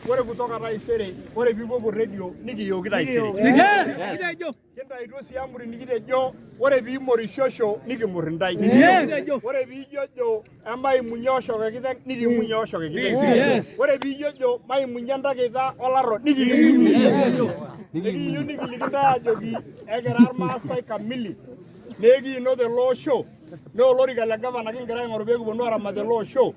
Ore kutoka taisere, ore piipopuo radio nikiyoki taisere. Kintaituo sii amuri nikitejo, ore piimorishosho nikimurr intai. Ore piijojo emaimunye oshoke kiteng nikimunye oshoke kiteng. Ore piijojo maimunye entakita olarro nikimunye. Nikiyieu nikiliki ntae ajoki ekira irmaasai kamili nekiino tele osho. Naa olorika le gavana kigira aing'oru pee kiponu aaramat ele osho.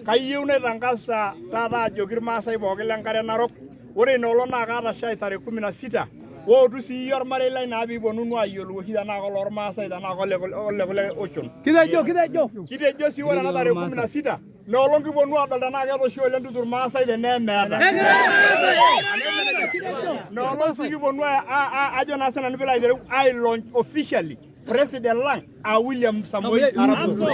Kayieu naitangasa taata ajoki irmaasai pookin lenkare Narok. Ore ina olong' naa kaata shai tarehe 16. Wootu sii iyie ormarei lai naa piiponunu ayiolou oshi tenaa kolormaasai tenaa kolekulie oshon. Kitejo sii ore ena tarehe 16 ina olong' kiponu adol tenaa keeta oshi Ole Ntutu irmaasai tenaa meeta. Ina olong' sii kiponu ajo naa sinanu piilo aitereu ai-launch officially President lang William Samoei Arap Ruto.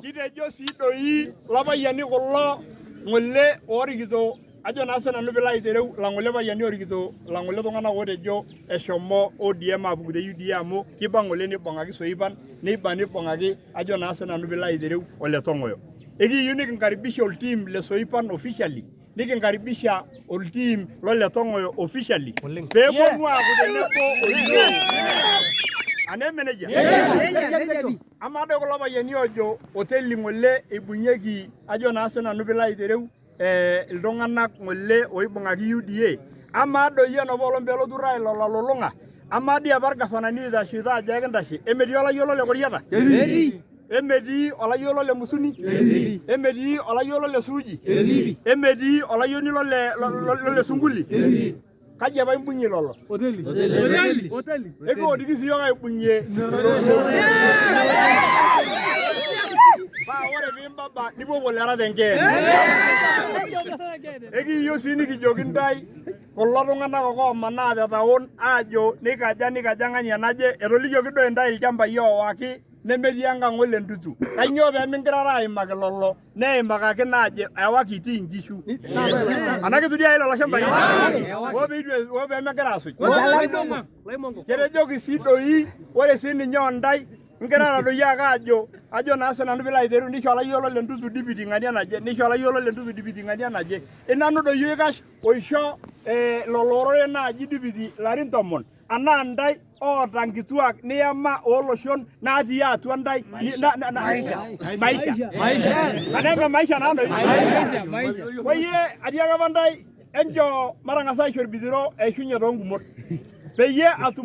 Kitejo sii doi lapayiani kulo ng'ole oorikito ajo naa sinanu piilo aitereu lang'ole payiani oorikito lang'ole tung'anak ootejo eshomo ODM aapuku te UDA amu kiba ng'ole nibung'aki Soipan nibung'aki ajo naa sinanu piilo aitereu Ole Tong'oyo. Ekiyieu nikinkaribisha olteam le Soipan officially nikinkaribisha olteam lole Tong'oyo officially peeponu aaku tenebo oyiok. Ane meneja? Ama doi kulo payiani oojo hoteli ng'ole eibung'ieki ajo naa sinanu piilo aitereu iltung'anak ng'ole oibung'aki UDA. Ama doi enopa olong' peelotu Raila olalulung'a. Ama dii apa irgavanani oitashito ajo ekintashe. Emetii olayiolo le Koriata? Emetii olayiolo le Musuni? Emetii olayiolo le Suuji? Emetii olayioni lole Sunguli? Kaji apa imbung'ie lolo? Hoteli. Ekiwotiki sii yiok aibung'ie. Paa ore piimbaba nipuopuo lera tenkeene. Ekiyieu sii nikijoki ntae kulo tung'anak ake oomanaa te taon aajo nikaja ng'ania naje etolikioki doi ntae ilchambai oowaki nemetii enkang' Ole Ntutu. Kanyoo pee mingirara aimaki lolo neimakaki naaje ewaki itii inkishu. Anaa kitu dii lelo shambai? Woo pee megira aasuj. Ketejoki sii doi ore sii ninye ontae ngirara doi ake ajo naa sinanu piilo aitereu nisho olayiolo Ole Ntutu dipiti ng'ania naje nisho olayiolo Ole Ntutu dipiti ng'ania naje. Inanu doi oikash oisho lolo oreren naaji dipiti larin 10 anaa ntae oota nkituak niyama ooloshon natii atua ntae maisha. Anaa maisha naa doi? Oye atiaka apa ntae enjo matang'asa aisho irbithiro eishunye toongumot peyie atum